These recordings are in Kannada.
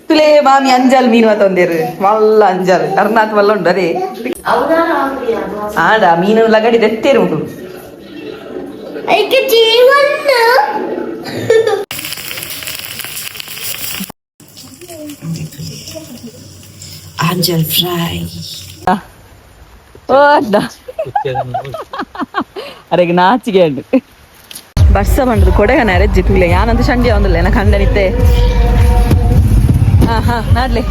ತುಲೇ ಮಾಮಿ ಅಂಜಲ್ ಮೀನು ತಂದಿರು ಮಲ್ಲ ಅಂಜಲ್ ಕರ್ನಾಟಕ ಮಲ್ಲ ಉಂಟು ಅದೇ ಆಡ ಮೀನು ಲಗಡಿ ತೆತ್ತೇರು ಉಂಟು ಅಂಜಲ್ ಫ್ರೈ ಅರೆಗೆ ನಾಚಿಗೆ ಉಂಟು ಬರ್ಸ ಬಂಡದು ಕೊಡಗನ ರೆಜ್ಜಿ ತುಲೆ ಯಾನಂತ ಶಂಡಿ ಒಂದಿಲ್ಲ ನಾ ಖಂಡನಿತ್ತೆ ಹಾ ನಾಡ್ಲಿ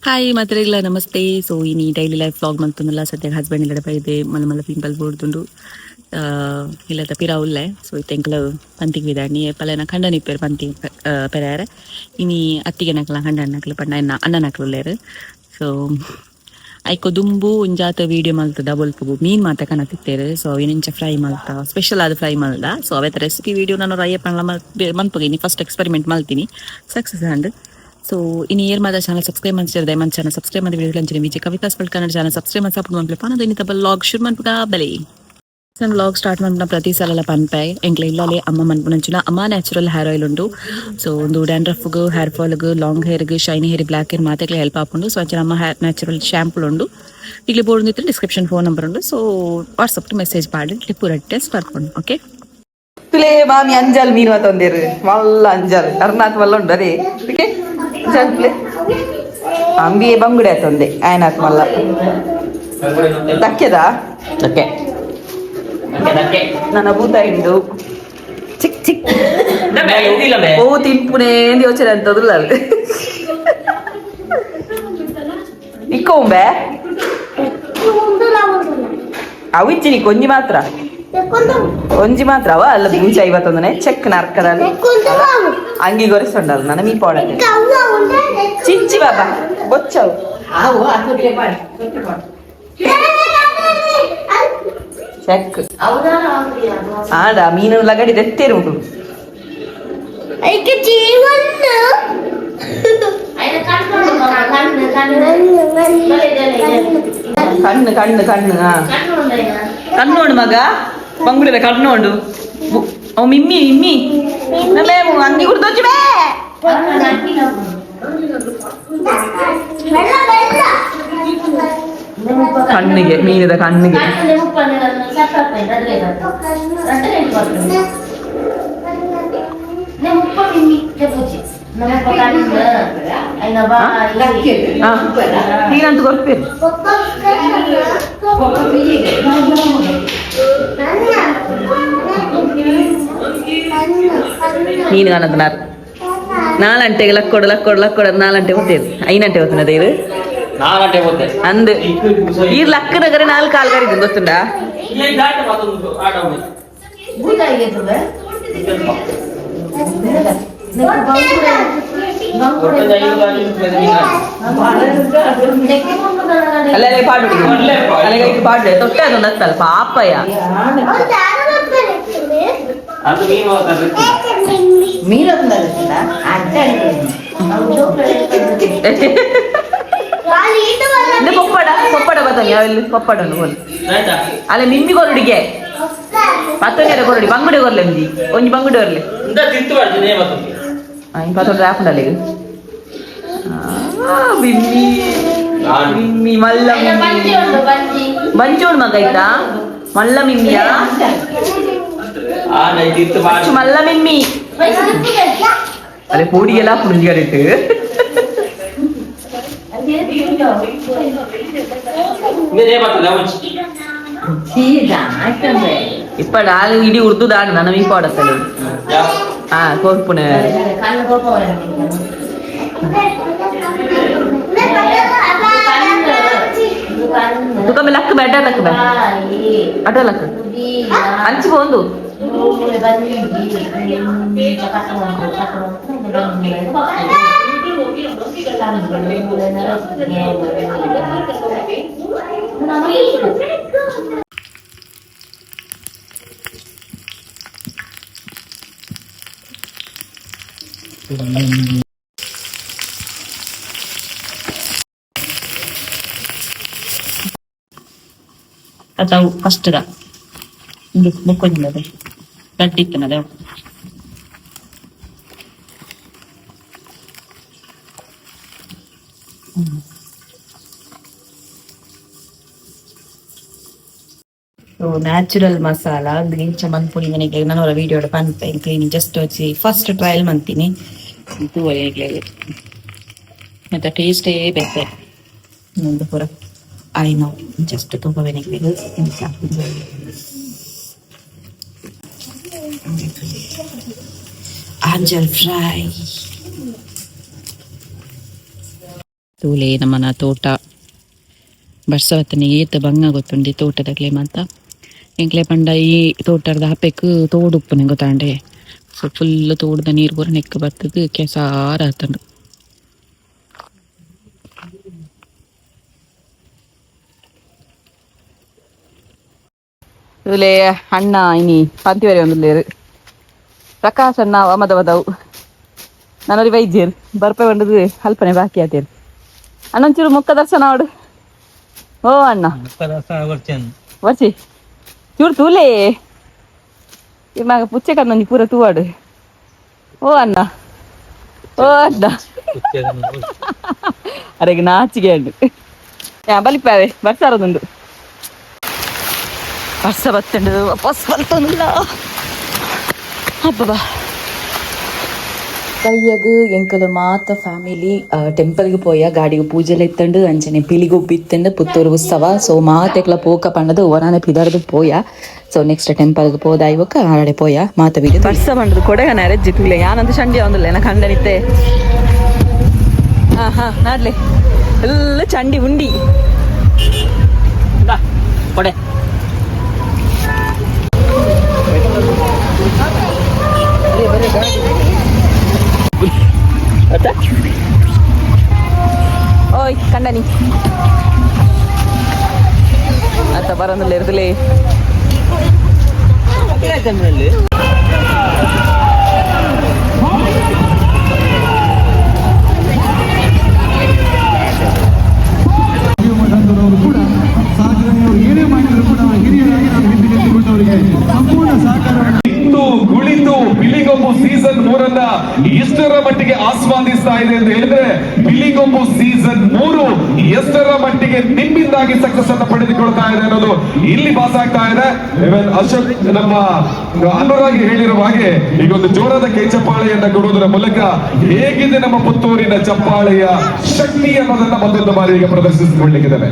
ಹಾಯ್ ಮಾತ್ರೆಗಳ ನಮಸ್ತೆ. ಸೊ ಇನಿ ಡೈಲಿ ಲೈಫ್ ವ್ಲಾಗ್ ಮಂತುಂದುಲ್ಲ ಸದ್ಯ ಹಸ್ಬೆಂಡ್ ಇಲ್ಲಡೆ ಬೈದೆ ಮಲ್ಲ ಮಲ್ಲ ಪಿಂಪಲ್ ಬೋಡ್ದುಂಡು ಇಲ್ಲದ ಪಿರಾ ಉಲ್ಲೆ. ಸೊ ಇತ್ತೆಂಕಲ ಪಂತಿಗೆ ವಿದಾಣಿ ಪಲೆನ ಖಂಡ ನಿಪ್ಪೇರು ಪಂತಿ ಪೆರಾರೆ ಇನಿ ಅತ್ತಿಗೆ ನಕಲ ಖಂಡ ನಕಲು ಪಂಡ ಅಣ್ಣ ನಕಲು ಉಲ್ಲೇರು. ಸೊ ಐಕೊ ದುಂಬು ಒಂಜಾತ ವೀಡಿಯೋ ಮಲ್ತದ ಬೊಲ್ಪುಗು ಮೀನ್ ಮಾತ ಕನತಿತ್ತೇರು. ಸೊ ಅವಿನಿಂಚ ಫ್ರೈ ಮಲ್ತ ಸ್ಪೆಷಲ್ ಆದ ಫ್ರೈ ಮಲ್ದ. ಸೊ ಅವತ್ತ ರೆಸಿಪಿ ವೀಡಿಯೋ ನಾನು ಅಯ್ಯಪ್ಪನ ಮನ್ಪುಗ ಇನಿ ಫಸ್ಟ್ ಎಕ್ಸ್ಪೆರಿಮೆಂಟ್ ಮಲ್ತೀನಿ ಸಕ್ಸಸ್ ಅಂಡ್. ಸೊ ಇನ್ನು ಏರ್ ಮಾದ ಚಾನಲ್ ಸಬ್ಸ್ಕ್ರೈಬ್ ಮಾಡ್ತಿರ್ದೆ ಮನ್ ಚಾನಲ್ ಸಬ್ಸ್ಕ್ರೈಬ್ ಮಾಡಿ ವಿಡಿಯೋ ಲಂಚನೆ ವಿಜಯ ಕವಿತಾಸ್ ಪಲ್ ಕನ್ನಡ ಚಾನಲ್ ಸಬ್ಸ್ಕ್ರೈಬ್ ಮಾಡಿ ಸಪೋರ್ಟ್ ಮಾಡ್ಲಿ ಪಾನದ ಇನ್ನಿತ ಲಾಗ್ ಶುರು ಮಾಡ್ಬಿಟ್ಟ ಬಲೆ ನಾನು ಲಾಗ್ ಸ್ಟಾರ್ಟ್ ಮಾಡ್ಬಿಟ್ಟ ಪ್ರತಿ ಸಲ ಪನ್ಪೆ ಎಂಕ್ಲ ಇಲ್ಲೇ ಅಮ್ಮ ಮನ್ಪುನಂಚಿನ ಅಮ್ಮ ನ್ಯಾಚುರಲ್ ಹೇರ್ ಆಯಿಲ್ ಉಂಟು. ಸೊ ಒಂದು ಡ್ಯಾಂಡ್ರಫ್ಗೂ ಹೇರ್ ಫಾಲ್ಗೂ ಲಾಂಗ್ ಹೇರ್ಗೆ ಶೈನಿ ಹೇರ್ ಬ್ಲಾಕ್ ಹೇರ್ ಮಾತೆಗೆ ಹೆಲ್ಪ್ ಆಪುಂಡು. ಸೊ ಅಂಚನ ಅಮ್ಮ ಹೇರ್ ನ್ಯಾಚುರಲ್ ಶಾಂಪೂ ಉಂಡು ಇಲ್ಲಿ ಬೋರ್ಡ್ ಇತ್ತು ಡಿಸ್ಕ್ರಿಪ್ಷನ್ ಫೋನ್ ನಂಬರ್ ಉಂಡು. ಸೊ ವಾಟ್ಸಪ್ ಮೆಸೇಜ್ ಮಾಡಿ ಪೂರ ಟೆಸ್ಟ್ ಬರ್ಕೊಂಡು ಓಕೆ. ತುಲೇ ಮಾಮಿ ಅಂಜಲ್ ಮೀನು ತಂದಿರು ಮಲ್ಲ ಅಂಜಲ್ ಕರ್ನಾಟಕ ಮಲ್ಲ ಉಂಟು ಅದೇ ಅಂಬಿ ಬಂಗುಡೆ ಆತಂದೆ ಆಯ್ನಾತ್ ಮಲ್ಲ ದಕ್ಕೆದ ದಕ್ಕೆ ನನ್ನ ಭೂತ ಹಿಂಡು ಚಿಕ್ ಚಿಕ್ ಓ ತಿನ್ಪುನೇ ಯೋಚನೆ ಅಂತದಲ್ಲ ಅಲ್ಲಿ ಇಕ್ಕೊಂಬೆ ಅವಿಚ್ಚಿನಿ ಕೊಂಜಿ ಮಾತ್ರ ಒಂಜಿ ಮಾತ್ರ ಅವ ಅಲ್ಲ ಬೂಚ 51 ಚೆಕ್ ನರ್ಕದಲ್ಲಿ ಅಂಗಿ ಗೊರೆಸೊಂಡಲ್ಲ ನನ್ನ ಮೀ ಪೌಡ ಚಿಂಚಿ ಬಾಬಾ ಬೊಚ್ಚವು ಚೆಕ್ ಆಡ ಮೀನು ಲಗಡಿ ತೆತ್ತೇರು ಉಂಟು ಕಣ್ಣು ಕಣ್ಣು ಕಣ್ಣು ಕಣ್ಣು ನೋಡು ಮಗ ಬಂಗುಡಿದ ಕಣ್ಣು ನೋಡು ಓ ಮಿಮ್ಮಿ ಮಿಮ್ಮಿ ಮೇವು ಅಂಗಿ ಕುಡ್ದೋಚಿ ಬೇ ಕಣ್ಣಿಗೆ ಮೀನಿದ ಕಣ್ಣಿಗೆ ನೀನಂತೂ ಕೊಡ್ತೀರಿ ನೀನು ಕಾಣದ ನಾಲಂಟೆಗೆ ಲಕ್ಕೋಡು ಲಕ್ಕೋಡು ಲಕ್ಕೋಡು 4 ಗಂಟೆ ಹೋಗ್ತೇವೆ 5 ಗಂಟೆ ಹೋಗ್ತದೆ ಇದು ಅಂದು ಈ ಲಕ್ಕ ನಗರ 4 ಕಾಲು ಕರೀದು ಗೊತ್ತುಂಟಾ ಅಲ್ಲೇ ಪಾಡು ಅಲ್ಲಿಗೆ ಪಾಡು ತೊಟ್ಟೆ ಅದೊಂದು ಹತ್ತಲ್ಲ ಪಾಪಯ್ಯ ಮೀನು ಪಪ್ಪಡ ಪಪ್ಪಡ ಬತ್ತಾನೆ ಯಾವೆಲ್ಲಿ ಪಪ್ಪಡ ಅಲ್ಲ ನಿಮ್ಮಿ ಕೊರಡಿಗೆ ಮತ್ತೊಂದು ಕೊರಡಿ ಬಂಗುಡಿ ಕೊರ್ಲೆ ಒಂಜಿ ಬಂಗುಡಿ ಬರ್ಲಿ ಇಂಪತ್ತೊಂದು ಹಾಕೊಂಡಲ್ಲ ಈಗ ಬಿಮ್ಮಿ ಬಿಮ್ಮಿ ಮಲ್ಲ ಬಂಚೋಡು ಮಗ ಆಯ್ತಾ ಮಲ್ಲ ಮಿಮ್ಮಿಯ ಮಲ್ಲ ಮಿಮ್ಮಿ ಅಲ್ಲೇ ಪೋಡಿಗೆಲ್ಲ ಪುಂಜಿಗಡಿಟ್ಟು ಇಪ್ಪಡ ಹಾಲು ಇಡೀ ಉರ್ದು ದಾಡು ನನ್ನ ಮೀ ಪಾಡತ್ತಲ್ಲ ಹಾ ಕೋರ್ಪುಣ ತುಕಮ್ಮೆ ಲಕ್ಕ ಬೇಡ ಲಕ್ಕ ಬೇ ಅಟ ಲಕ್ಕ ಹಂಚಿಕೊಂಡು atau first dah bukan nade kadit nade so natural masala green chaman puri ನನಗೆ ನಾನು ಅವರ ವಿಡಿಯೋ ಪಂಪೆ ಕ್ಲೀನಿಂಗ್ ಜಸ್ಟ್ వచ్చి ಫಸ್ಟ್ ಟ್ರಯಲ್ ಮಾಡ್ತೀನಿ ಇದು ಒಳ್ಳೆ ಮತ್ತೆ ಟೇಸ್ಟ್ ಬೇರೆ ಒಂದು ಪೂರ ಐ ನೋ ಜಸ್ಟ್ ತುಂಬ ಬೆನಿಗೆ ಆಂಜಲ್ ಫ್ರೈ ತೂಲೆ ನಮ್ಮನ ತೋಟ ಬರ್ಸವತ್ತನೆ ಏತ ಬಂಗ ಗೊತ್ತುಂಡಿ ತೋಟದಾಗ್ಲೆ ಮಾತ ಎಂಕ್ಲೆ ಪಂಡ ಈ ತೋಟದ ಹಪ್ಪೆಕ್ ತೋಡು ಉಪ್ಪು ಗೊತ್ತಾಂಡೆ ಸೊ ಫುಲ್ ತೋಟದ ನೀರು ಪೂರ ನೆಕ್ಕ ಬರ್ತದ ಕೆಸಾರ ಆತಂಡು ഇതിലെ അണ്ണ ഇനി പന്തി വരെ ഒന്നുമില്ലേര് പ്രകാശ് അണ്ണ മതവതാവ് ನಾನೊരു ವೈದ್ಯರು ಬರ್ಪೆ ಬಂದದು ಅಲ್ಪನೆ ಬಾಕಿ ಆತೇರು ಅಣ್ಣಂಚೂರು ಮುಖ ದರ್ಶನ ಮಾಡು ಓ ಅಣ್ಣ ವರ್ಷಿ ಚೂರು ತೂಲೇ ಇವಾಗ ಪುಚ್ಚೆ ಕಣ್ಣಿ ಪೂರ ತೂವಾಡು ಓ ಅಣ್ಣ ಓ ಅಣ್ಣ ಅರೆಗೆ ನಾಚಿಗೆ ಉಂಡು ಬಲಿಪಾವೆ ಬರ್ತಾರದುಂಡು ವರ್ಷ ಬತ್ತುಂಡು ವಾಪಸ್ ಬರ್ತೊಂದಿಲ್ಲ ಹಬ್ಬ ಕೈಯಾಗ ಎಂಕಲ ಮಾತ ಫ್ಯಾಮಿಲಿ ಟೆಂಪಲ್ಗೆ ಪೋಯ ಗಾಡಿಗೆ ಪೂಜೆಲ ಇತ್ತಂಡು ಅಂಚನೆ ಪಿಲಿಗೊಬ್ಬ ಇತ್ತಂಡು ಪುತ್ತೂರು ಉತ್ಸವ ಸೊ ಮಾತೆಕ್ಲ ಪೋಕ ಪಂಡದು ಒನಾನೆ ಪಿದಾರ್ದು ಪೋಯ ಸೊ ನೆಕ್ಸ್ಟ್ ಟೆಂಪಲ್ಗೆ ಪೋದ ಇವಕ್ಕ ಆಡೆ ಪೋಯ ಮಾತ ಬಿಡಿ ವರ್ಷ ಬಂಡದು ಕೊಡೆಗನ ರೆಜ್ಜಿತ್ತುಲೆ ಯಾನಂತ ಚಂಡಿ ಒಂದಿಲ್ಲ ಏನ ಕಂಡನಿತ್ತೆ ಹಾ ನಾಡ್ಲೆ ಎಲ್ಲ ಚಂಡಿ ಉಂಡಿ ಕೊಡೆ ಓಯ್ ಕಂಡನಿ ಅತ್ತ ಬರೋದಿಲ್ಲ ಇರ್ದಲೇ ಕುಳಿತು ಬಿಳಿಗೊಂಬು ಸೀಸನ್ 3 ಎಷ್ಟರ ಮಟ್ಟಿಗೆ ಆಸ್ವಾದಿಸ್ತಾ ಇದೆ ಅಂತ ಹೇಳಿದ್ರೆ ಬಿಳಿಗೊಂಬು ಸೀಸನ್ 3 ಎಷ್ಟರ ಮಟ್ಟಿಗೆ ನಿಮ್ಮಿಂದಾಗಿ ಸಕ್ಸಸ್ ಅನ್ನು ಪಡೆದುಕೊಳ್ತಾ ಇದೆ ಅನ್ನೋದು ಇಲ್ಲಿ ಪಾಸ್ ಆಗ್ತಾ ಇದೆ. ಇವನ್ ಅಶೋಕ್ ನಮ್ಮ ಅನುರಾಗಿ ಹೇಳಿರುವ ಹಾಗೆ ಈಗ ಒಂದು ಜೋರಾದ ಕೈ ಚಪ್ಪಾಳೆಯನ್ನ ಕೊಡುವುದರ ಮೂಲಕ ಹೇಗಿದೆ ನಮ್ಮ ಪುತ್ತೂರಿನ ಚಪ್ಪಾಳೆಯ ಶಕ್ತಿ ಅನ್ನೋದನ್ನ ಮತ್ತೊಂದು ಬಾರಿ ಈಗ ಪ್ರದರ್ಶಿಸಿಕೊಳ್ಳಲಿಕ್ಕಿದ್ದಾರೆ.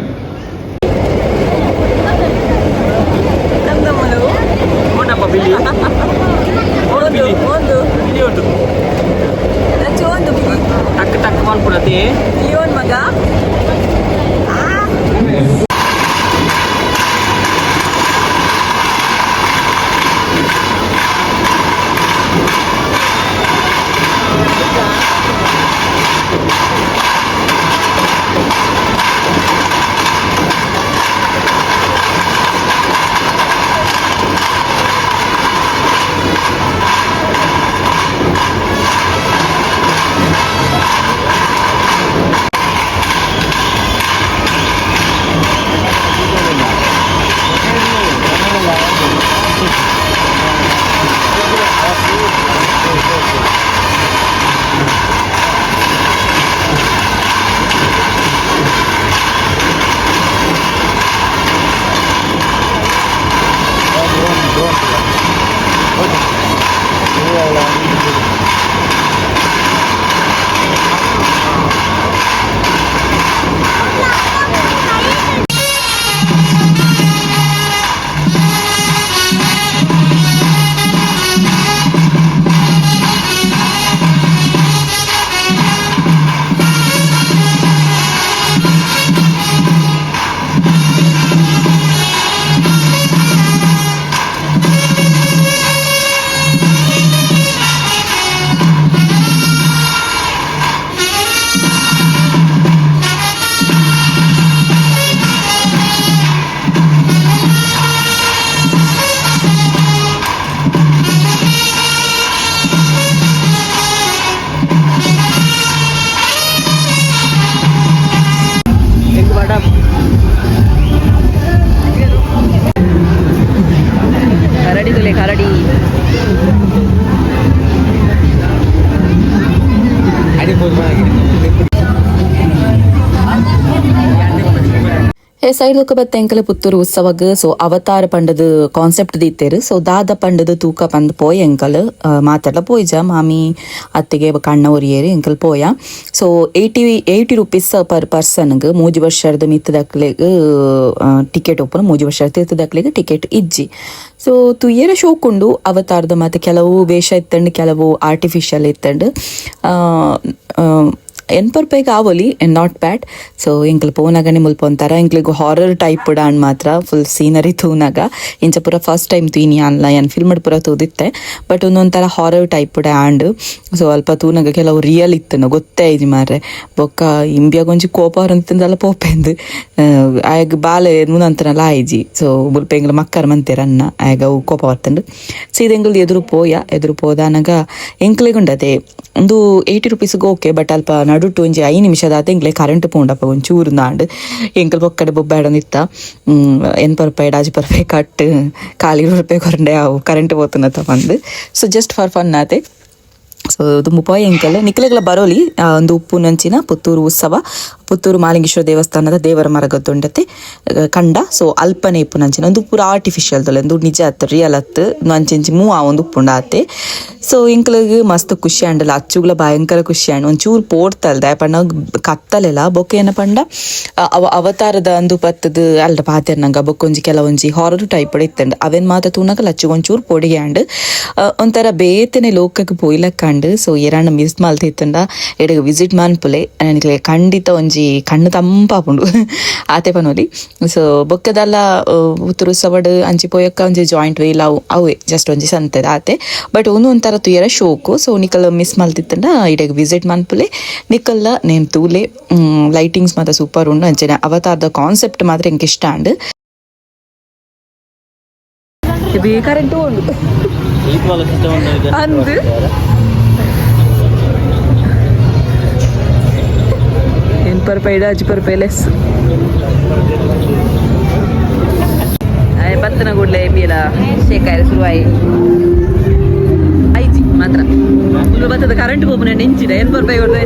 ಟಕ್ ಟಕ್ ಮಾಡ್ಬಿಡತಿ ಇವನ್ ಮಗ ಸೈಡ್ ಬತ್ತೆ ಎಂಕಲೆ ಪುತ್ತೂರು ಉತ್ಸವಗ್ ಸೊ ಅವತಾರ ಪಂಡದ ಕಾನ್ಸೆಪ್ಟ್ ದಿತ್ತೇರು ಸೊ ದಾದ ಪಂಡದ ತೂಕ ಪಂದ್ ಪೋಯ್ ಎಂಕಲ್ ಮಾತಾಡ್ಲ ಪೋಯ್ಜ ಮಾಮಿ ಅತ್ತಿಗೆ ಕಣ್ಣ ಒರಿಯೇರಿ ಎಂಕಲ್ ಪೋಯ ಸೊ 80 ರೂಪೀಸ್ ಪರ್ ಪರ್ಸನ್ಗ್ 3 ವರ್ಷದ ಮಿತ್ತದಕ್ಲೆಗ್ ಟಿಕೆಟ್ ಓಪನ್ 3 ವರ್ಷದ ತೀರ್ಥದಕ್ಲೆಗ್ ಟಿಕೆಟ್ ಇಜ್ಜಿ ಸೊ ತುಯ್ಯರ ಶೋಕುಂಡು ಅವತಾರದ ಮತ್ತೆ ಕೆಲವು ವೇಷ ಇತ್ತಂಡು ಕೆಲವು ಆರ್ಟಿಫಿಷಿಯಲ್ ಇತ್ತಂಡು ಎನ್ಪರ್ಪೈಗೆ ಆವಲಿ ನಾಟ್ ಬ್ಯಾಡ್ ಸೊ ಇಂಕ್ಲು ಪೋನಾಗನೆ ಮುಲ್ಪೊಂತಾರ ಇಂಕ್ಲಿಗೆ ಹಾರರ್ ಟೈಪ್ ಪುಡ ಅಂಡ್ ಮಾತ್ರ ಫುಲ್ ಸೀನರಿ ತೂನಾಗ ಇಂಚ ಪೂರ ಫಸ್ಟ್ ಟೈಮ್ ತೂನಿ ಆನ್ಲೈನ್ ಫಿಲ್ಮ್ ಪೂರ ತೂದಿತ್ತೆ ಬಟ್ ಒಂದೊಂಥರ ಹಾರರ್ ಟೈಪ್ ಪುಡ ಆ್ಯಂಡ್ ಸೊ ಅಲ್ಪ ತೂನಾಗ ಕೆಲವು ರಿಯಲ್ ಇತ್ತನು ಗೊತ್ತೇ ಇಜಿ ಮಾರ್ರೆ ಬೊಕ್ಕ ಇಂಬಿಯಾಗೊಂಜಿ ಕೋಪ ಹೊರಂತಂದಲ್ಲ ಪೋಪೆಂದು ಆಗ ಬಾಲೆ ಮುಂದಂತನಲ್ಲ ಆಯ್ಜಿ ಸೊ ಮುಲ್ಪ ಎಂಗ್ಲ ಮಕ್ಕರ್ ಮಂತೇರನ್ನ ಆಗ ಅವು ಕೋಪ ಬರ್ತಂಡು ಸೀದ ಎಂಗ್ಲದು ಎದುರು ಪೋದಾನಾಗ ಎಂಕ್ಲೆಗುಂಡದೆ ಒಂದು 80 ರೂಪೀಸ್ಗೆ ಓಕೆ ಬಟ್ ಅಲ್ಪ ನಡುಟು ಒಂಜಿ 5 ನಿಮಿಷದಾತ ಎಂಕ್ಲೆ ಕರೆಂಟ್ ಪೋಂಡಪ್ಪ ಒಂಚೂರು ನಾಂಡ್ ಎಂಕಲ್ ಬೊಕ್ಕಡೆ ಬೊಬ್ಬಾಡನಿತ್ತ ಎನ್ಪರ್ಪೈ ಡಾಜಿಪರ್ಪೈ ಕಟ್ 4 ರೂಪಾಯಿ ಕೊರಂಡೆ ಅವು ಕರೆಂಟ್ ಪೋತನತ್ತ ಬಂದು ಸೊ ಜಸ್ಟ್ ಫಾರ್ ಫನ್ ಆತೆ ಸೊ ತುಂಬ ಪೋಯ್ ಎಂಕಲ್ ನಿಕ್ಲೆಗ್ಲ ಬರೋಲಿ ಒಂದು ಉಪ್ಪು ನಂಚಿನ ಪುತ್ತೂರು ಉತ್ಸವ ಪುತ್ತೂರು ಮಾಲಿಂಗೇಶ್ವರ ದೇವಸ್ಥಾನದ ದೇವರ ಮರಗದ್ದೊಂಡತೆ ಕಂಡ ಸೊ ಅಲ್ಪನೆ ಉಪ್ಪು ನಂಚಿನ ಒಂದು ಪೂರ ಆರ್ಟಿಫಿಷಿಯಲ್ದಲ್ಲ ಒಂದು ನಿಜ ಅತ್ತ ರಿಯಲ್ ಅತ್ತು ನಂಚೆಂಚಿ ಆ ಒಂದು ಉಪ್ಪುಂಡ ಆತೆ ಸೊ ಇಂಕ್ಲಿಗೆ ಮಸ್ತ್ ಖುಷಿ ಆಂಡಲ್ಲ ಅಚ್ಚುಗ್ಲ ಭಯಂಕರ ಖುಷಿ ಆಂಡ್ ಒಂಚೂರು ಪೋಡ್ತಲ್ದ ಪಂಡ ಕತ್ತಲೆಲ್ಲ ಬೊಕ್ಕ ಏನ ಪಂಡ ಅವತಾರದ ಅಂದು ಪತ್ತದ ಅಲ್ಲ ಪಾತೆರ್ ನಂಗೆ ಬೊಕ್ಕೊಂಜಿ ಕೆಲವೊಂಜಿ ಹಾರರ್ ಟೈಪ್ ಇತ್ತಂಡು ಅವೇನ್ ಮಾತ ತೂನಕಲ್ಲ ಅಚ್ಚುಗೊಂಚೂರು ಪೊಡಿಗೆ ಆಂಡ್ ಒಂಥರ ಬೇತನೆ ಲೋಕಕ್ಕೆ ಪೋಯ್ಲಕ್ಕ ಸೊ ಎರಣ್ಣ ಮಿಸ್ ಮಲ್ತಿತ್ತಂಡ ಎಡೆಗೆ ವಿಸಿಟ್ ಮನ್ಪುಲೆ ನನಗೆ ಖಂಡಿತ ಒಂಜಿ ಕಣ್ಣು ತಂಪಾಪುಂಡು ಆತೆ ಪನೋಲಿ ಸೊ ಬೊಕ್ಕದಲ್ಲ ಉತ್ತರ ಉತ್ಸವಡ್ ಅಂಚಿ ಪೋಯಕ್ಕ ಒಂಜಿ ಜಾಯಿಂಟ್ ವೇಲ್ ಅವೇ ಜಸ್ಟ್ ಒಂಜಿ ಸಂತದ ಆತೆ ಬಟ್ ಒಂಥರ ತುಯರ ಶೋಕು ಸೊ ನಿಕಲ್ ಮಿಸ್ ಮಲ್ತಿತ್ತಂಡ ಇಡೆಗೆ ವಿಸಿಟ್ ಮನ್ಪುಲೆ ನಿಕಲ್ಲ ನೇನು ತೂಲೆ ಲೈಟಿಂಗ್ಸ್ ಮಾತ್ರ ಸೂಪರ್ ಉಂಡು ಅಂಚೆನೆ ಅವತಾರದ ಕಾನ್ಸೆಪ್ಟ್ ಮಾತ್ರ ಎಂಗೆ ಇಷ್ಟ ಅಂಡ್ ಕರೆಂಟ್ ಉಂಡು ಅಂದು ಎನ್ಪರ್ಪೈ ಡಾಜಿಪರ್ಪೈ ಲೆಸ್ ಬತ್ತನ ಕೂಡಲೇ ಎಂಬಿಯಲ ಶೇಖಾಯ ಶುರುವಾಯಿ ಐಜಿ ಮಾತ್ರ ಬತ್ತದ ಕರೆಂಟ್ ಹೋಗ್ಬ ನೆಂಚಿದ ಎನ್ಪರ್ಪೈ ಕೊಡ್ದ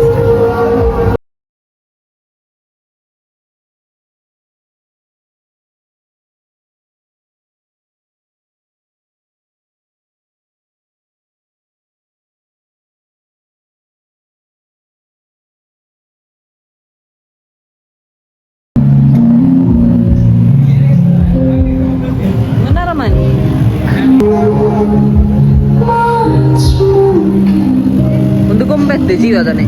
ಎಷ್ಟು ಒಂದು ಗೊಂಬೆತ್ತೆ ಜೀವದನೆ